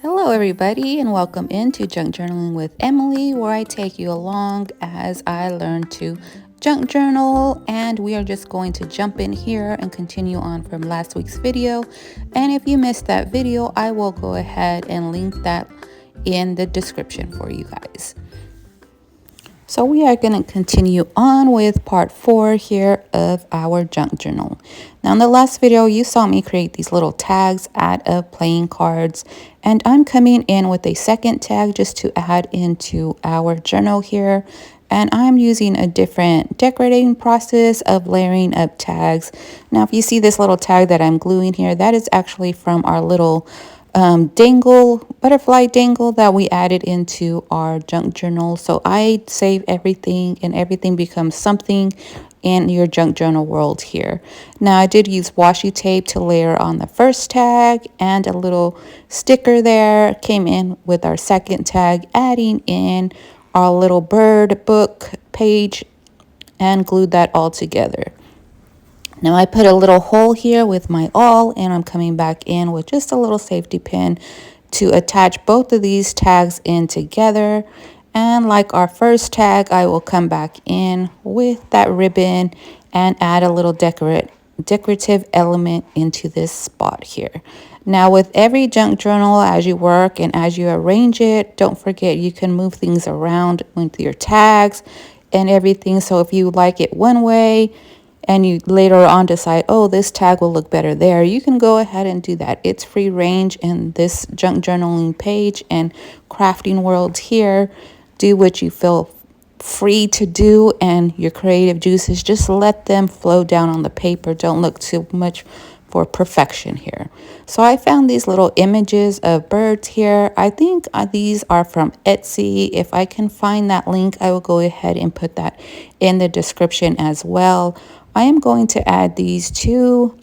Hello, everybody, and welcome into Junk Journaling with Emily, where I take you along as I learn to junk journal. And we are just going to jump in here and continue on from last week's video. And if you missed that video, I will go ahead and link that in the description for you guys. So we are going to continue on with part 4 here of our junk journal. Now in the last video, you saw me create these little tags out of playing cards, and I'm coming in with a second tag just to add into our journal here. And I'm using a different decorating process of layering up tags. Now if you see this little tag that I'm gluing here, that is actually from our little butterfly dangle that we added into our junk journal. So I save everything and everything becomes something in your junk journal world here. Now I did use washi tape to layer on the first tag, and a little sticker there came in with our second tag, adding in our little bird book page, and glued that all together. Now I put a little hole here with my awl, and I'm coming back in with just a little safety pin to attach both of these tags in together. And like our first tag, I will come back in with that ribbon and add a little decorative element into this spot here. Now with every junk journal, as you work and as you arrange it, don't forget you can move things around with your tags and everything. So if you like it one way, and you later on decide, oh, this tag will look better there, you can go ahead and do that. It's free range in this junk journaling page and crafting world here. Do what you feel free to do, and your creative juices, just let them flow down on the paper. Don't look too much for perfection here. So I found these little images of birds here. I think these are from Etsy. If I can find that link, I will go ahead and put that in the description as well. I am going to add these to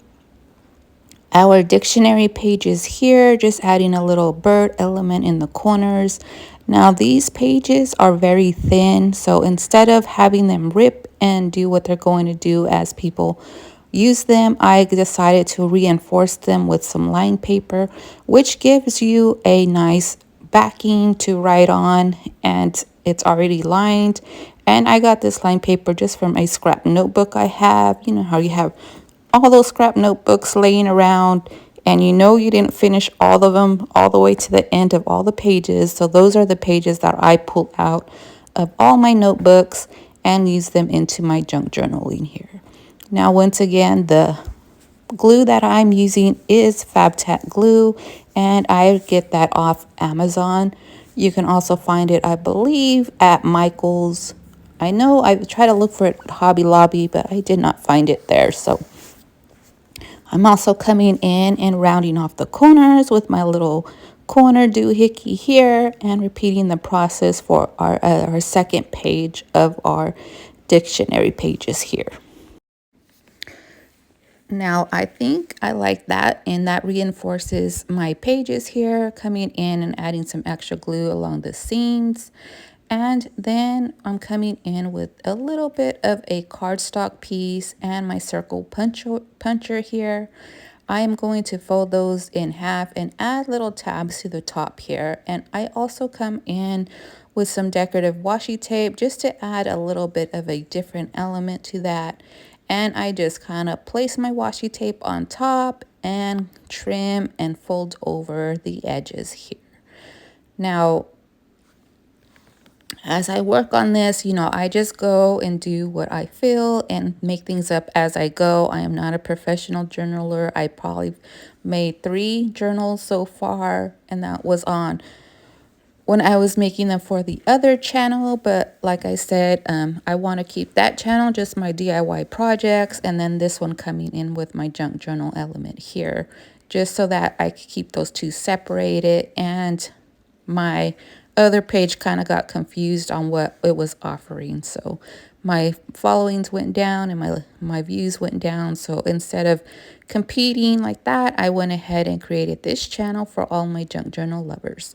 our dictionary pages here, just adding a little bird element in the corners. Now these pages are very thin, so instead of having them rip and do what they're going to do as people use them, I decided to reinforce them with some lined paper, which gives you a nice backing to write on, and it's already lined. And I got this lined paper just from a scrap notebook I have. You know how you have all those scrap notebooks laying around, and you know you didn't finish all of them all the way to the end of all the pages. So those are the pages that I pulled out of all my notebooks and use them into my junk journaling here. Now once again, the glue that I'm using is FabTat glue, and I get that off Amazon. You can also find it, I believe, at Michael's. I know I tried to look for it at Hobby Lobby, but I did not find it there. So I'm also coming in and rounding off the corners with my little corner doohickey here, and repeating the process for our second page of our dictionary pages here. Now I think I like that, and that reinforces my pages here, coming in and adding some extra glue along the seams. And then I'm coming in with a little bit of a cardstock piece and my circle puncher here. I am going to fold those in half and add little tabs to the top here. And I also come in with some decorative washi tape just to add a little bit of a different element to that. And I just kind of place my washi tape on top and trim and fold over the edges here. Now, as I work on this, I just go and do what I feel and make things up as I go. I am not a professional journaler. I probably made 3 journals so far, and that was on when I was making them for the other channel. But like I said, I want to keep that channel just my DIY projects, and then this one coming in with my junk journal element here, just so that I could keep those two separated. And my other page kind of got confused on what it was offering, so my followings went down and my views went down. So instead of competing like that, I went ahead and created this channel for all my junk journal lovers.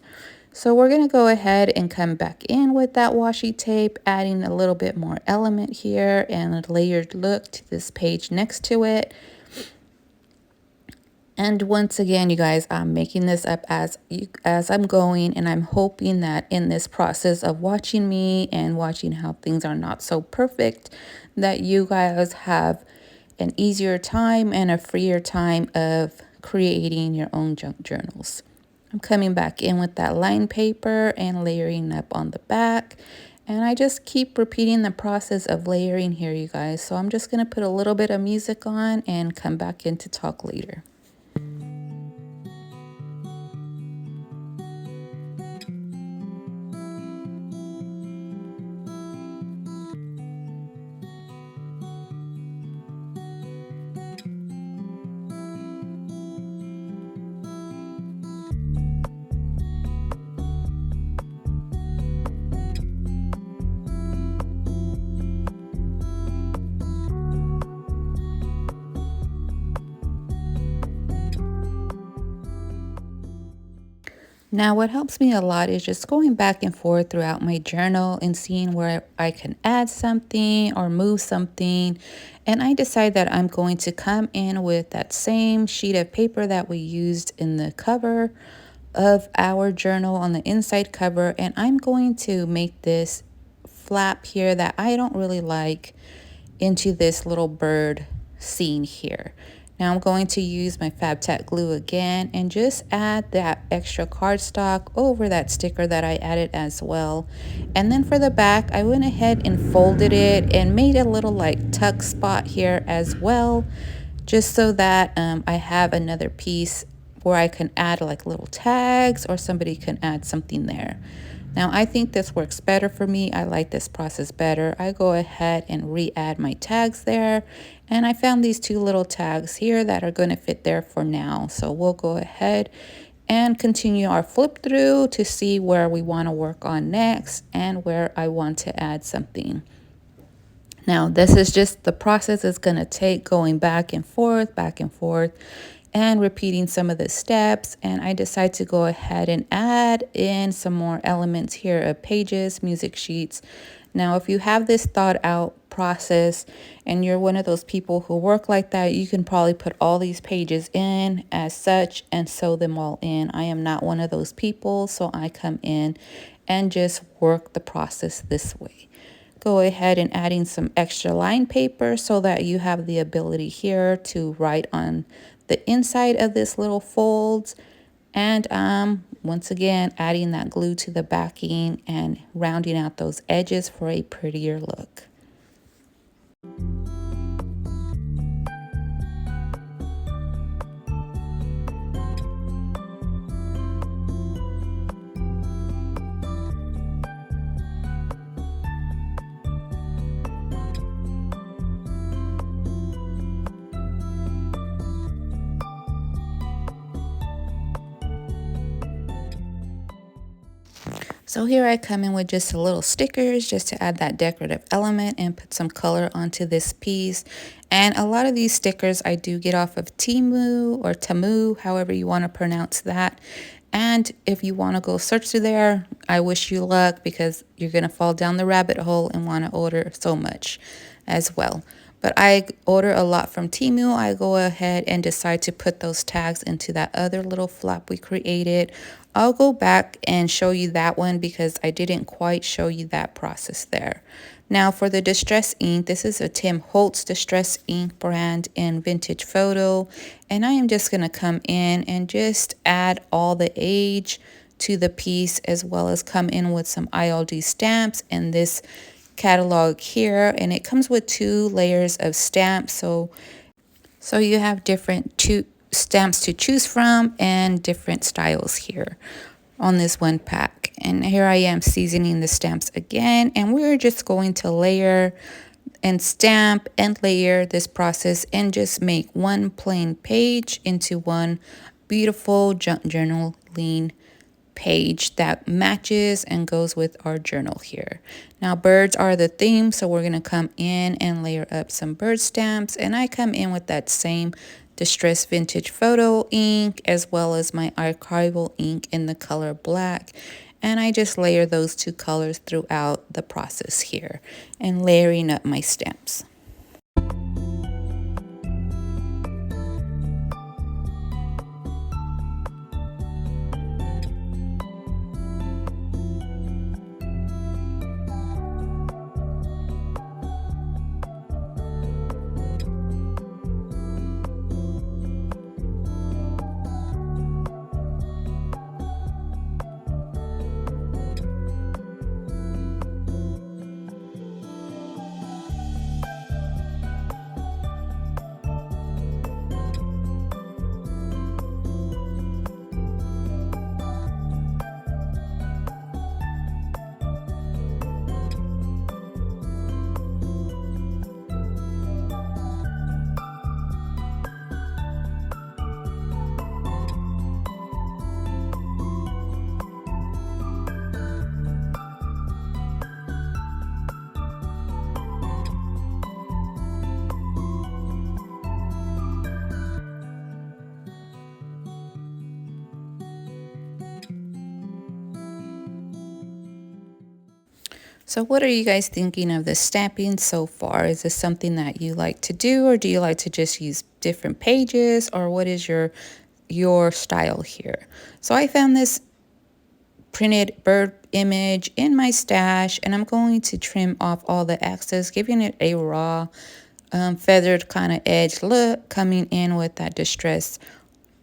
So we're going to go ahead and come back in with that washi tape, adding a little bit more element here and a layered look to this page next to it. And once again, you guys, I'm making this up as I'm going, and I'm hoping that in this process of watching me and watching how things are not so perfect, that you guys have an easier time and a freer time of creating your own junk journals. I'm coming back in with that line paper and layering up on the back. And I just keep repeating the process of layering here, you guys. So I'm just going to put a little bit of music on and come back in to talk later. Now, what helps me a lot is just going back and forth throughout my journal and seeing where I can add something or move something. And I decide that I'm going to come in with that same sheet of paper that we used in the cover of our journal on the inside cover. And I'm going to make this flap here that I don't really like into this little bird scene here. Now I'm going to use my FabTech glue again and just add that extra cardstock over that sticker that I added as well. And then for the back, I went ahead and folded it and made a little like tuck spot here as well, just so that I have another piece where I can add like little tags or somebody can add something there. Now I think this works better for me. I like this process better. I go ahead and re-add my tags there. And I found these two little tags here that are going to fit there for now. So we'll go ahead and continue our flip through to see where we want to work on next and where I want to add something. Now, this is just the process it's going to take, going back and forth, and repeating some of the steps. And I decide to go ahead and add in some more elements here of pages, music sheets. Now, if you have this thought out process and you're one of those people who work like that, you can probably put all these pages in as such and sew them all in. I am not one of those people, so I come in and just work the process this way. Go ahead and adding some extra line paper so that you have the ability here to write on the inside of this little folds. And once again, adding that glue to the backing and rounding out those edges for a prettier look. So here I come in with just a little stickers just to add that decorative element and put some color onto this piece. And a lot of these stickers I do get off of Temu or Temu, however you want to pronounce that. And if you want to go search through there, I wish you luck because you're going to fall down the rabbit hole and want to order so much as well. But I order a lot from Temu. I go ahead and decide to put those tags into that other little flap we created. I'll go back and show you that one because I didn't quite show you that process there. Now for the distress ink, this is a Tim Holtz distress ink brand in Vintage Photo. And I am just going to come in and just add all the age to the piece, as well as come in with some ILD stamps and this catalog here. And it comes with 2 layers of stamps. So you have different stamps to choose from and different styles here on this one pack. And here I am seasoning the stamps again, and we're just going to layer and stamp and layer this process and just make one plain page into one beautiful junk journal lean page that matches and goes with our journal here. Now birds are the theme, so we're going to come in and layer up some bird stamps, and I come in with that same Distress Vintage Photo ink as well as my archival ink in the color black, and I just layer those 2 colors throughout the process here and layering up my stamps. So what are you guys thinking of the stamping so far? Is this something that you like to do, or do you like to just use different pages, or what is your style here? So I found this printed bird image in my stash, and I'm going to trim off all the excess, giving it a raw feathered kind of edge look, coming in with that distressed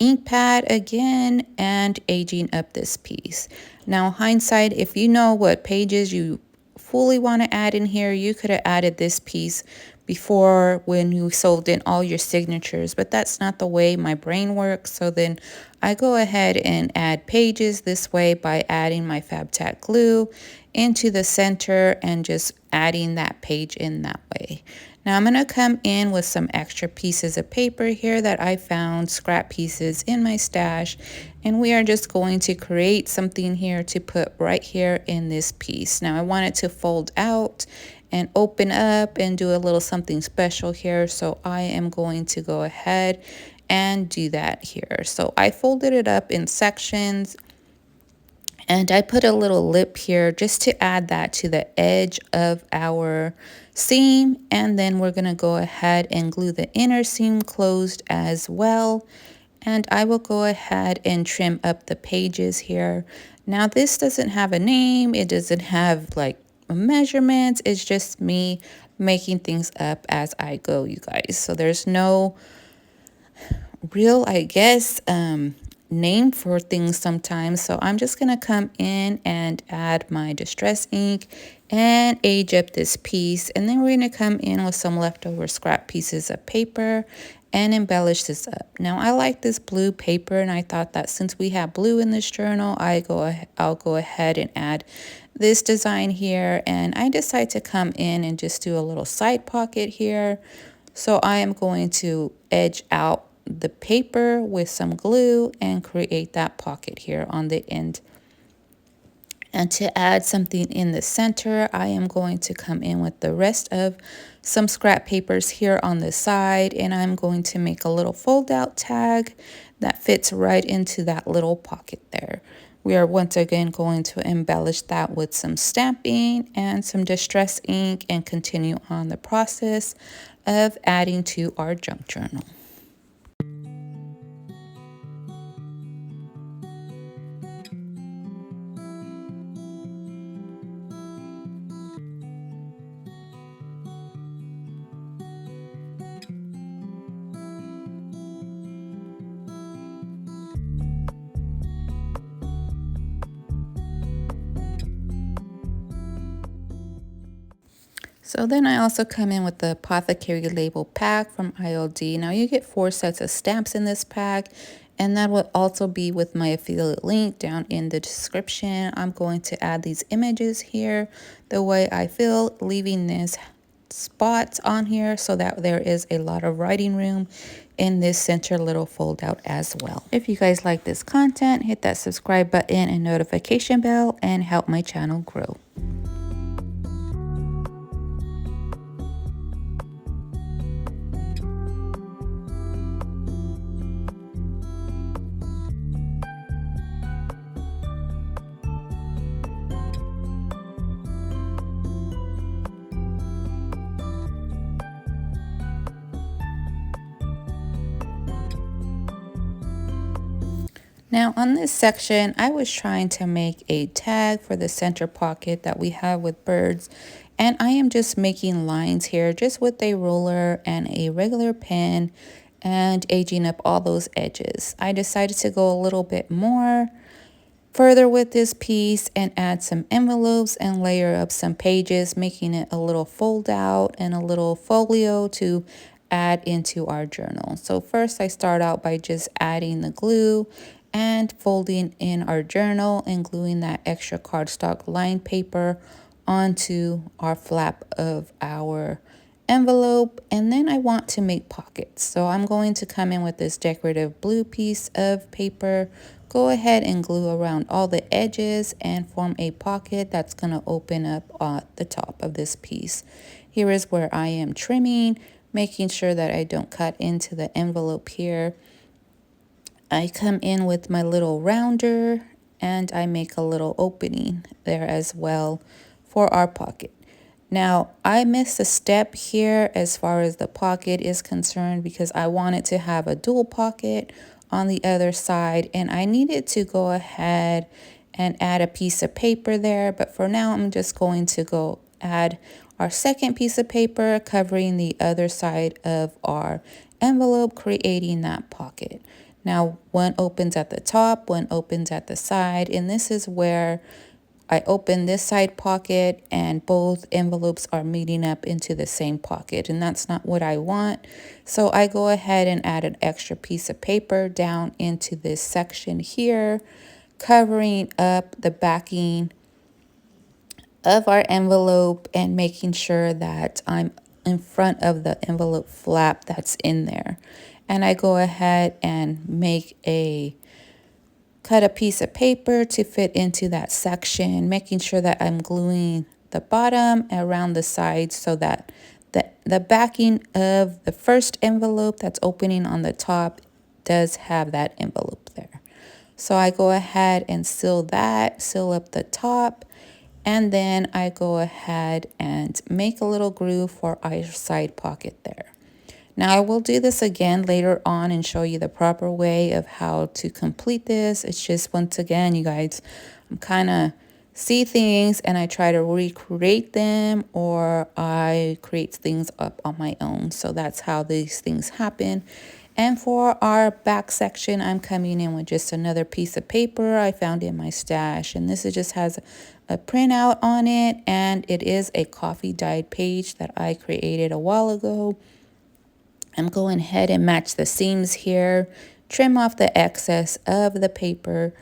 ink pad again and aging up this piece. Now, hindsight, if you know what pages you fully want to add in here, you could have added this piece before when you sold in all your signatures, but that's not the way my brain works. So then I go ahead and add pages this way by adding my FabTac glue into the center and just adding that page in that way. Now I'm going to come in with some extra pieces of paper here that I found, scrap pieces in my stash, and we are just going to create something here to put right here in this piece. Now I want it to fold out and open up and do a little something special here, so I am going to go ahead and do that here. So I folded it up in sections, and I put a little lip here just to add that to the edge of our seam. And then we're going to go ahead and glue the inner seam closed as well. And I will go ahead and trim up the pages here. Now this doesn't have a name. It doesn't have like measurements. It's just me making things up as I go, you guys. So there's no real, I guess, name for things sometimes. So I'm just going to come in and add my distress ink and age up this piece. And then we're going to come in with some leftover scrap pieces of paper and embellish this up. Now I like this blue paper, and I thought that since we have blue in this journal, I'll go ahead and add this design here. And I decide to come in and just do a little side pocket here. So I am going to edge out the paper with some glue and create that pocket here on the end. And to add something in the center, I am going to come in with the rest of some scrap papers here on the side, and I'm going to make a little fold out tag that fits right into that little pocket there. We are once again going to embellish that with some stamping and some distress ink and continue on the process of adding to our junk journal. So then I also come in with the Apothecary label pack from ILD. Now you get 4 sets of stamps in this pack, and that will also be with my affiliate link down in the description. I'm going to add these images here the way I feel, leaving this spots on here so that there is a lot of writing room in this center little fold out as well. If you guys like this content, hit that subscribe button and notification bell and help my channel grow. Now on this section, I was trying to make a tag for the center pocket that we have with birds, and I am just making lines here just with a ruler and a regular pen and aging up all those edges. I decided to go a little bit more further with this piece and add some envelopes and layer up some pages, making it a little fold out and a little folio to add into our journal. So first I start out by just adding the glue and folding in our journal and gluing that extra cardstock lined paper onto our flap of our envelope. And then I want to make pockets, so I'm going to come in with this decorative blue piece of paper, go ahead and glue around all the edges and form a pocket that's going to open up at the top of this piece. Here is where I am trimming, making sure that I don't cut into the envelope here. I come in with my little rounder and I make a little opening there as well for our pocket. Now, I missed a step here as far as the pocket is concerned because I wanted to have a dual pocket on the other side, and I needed to go ahead and add a piece of paper there. But for now, I'm just going to go add our second piece of paper covering the other side of our envelope, creating that pocket. Now, one opens at the top, one opens at the side, and this is where I open this side pocket and both envelopes are meeting up into the same pocket, and that's not what I want. So I go ahead and add an extra piece of paper down into this section here, covering up the backing of our envelope and making sure that I'm in front of the envelope flap that's in there. And I go ahead and cut a piece of paper to fit into that section, making sure that I'm gluing the bottom around the sides so that the backing of the first envelope that's opening on the top does have that envelope there. So I go ahead and seal up the top, and then I go ahead and make a little groove for our side pocket there. Now I will do this again later on and show you the proper way of how to complete this. It's just, once again, you guys, I'm kind of see things and I try to recreate them, or I create things up on my own. So that's how these things happen. And for our back section, I'm coming in with just another piece of paper I found in my stash. And this just has a printout on it, and it is a coffee dyed page that I created a while ago. I'm going ahead and match the seams here, trim off the excess of the paper.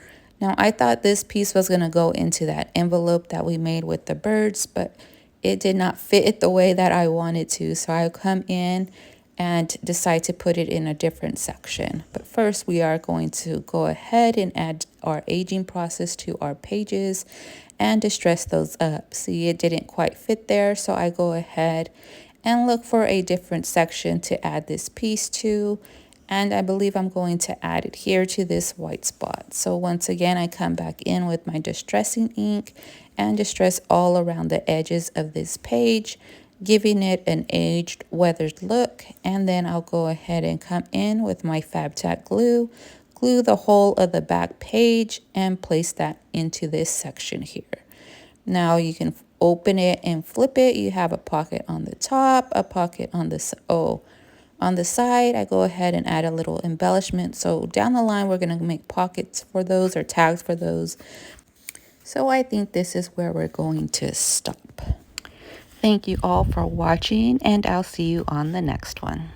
Now, I thought this piece was going to go into that envelope that we made with the birds, but it did not fit the way that I wanted to. So I come in and decide to put it in a different section. But first, we are going to go ahead and add our aging process to our pages and distress those up. See, it didn't quite fit there, so I go ahead and look for a different section to add this piece to. And I believe I'm going to add it here to this white spot. So once again, I come back in with my distressing ink and distress all around the edges of this page, giving it an aged, weathered look. And then I'll go ahead and come in with my FabTac glue, glue the whole of the back page, and place that into this section here. Now you can open it and flip it. You have a pocket on the top, a pocket on the side. I go ahead and add a little embellishment. So down the line, we're going to make pockets for those or tags for those. So I think this is where we're going to stop. Thank you all for watching, and I'll see you on the next one.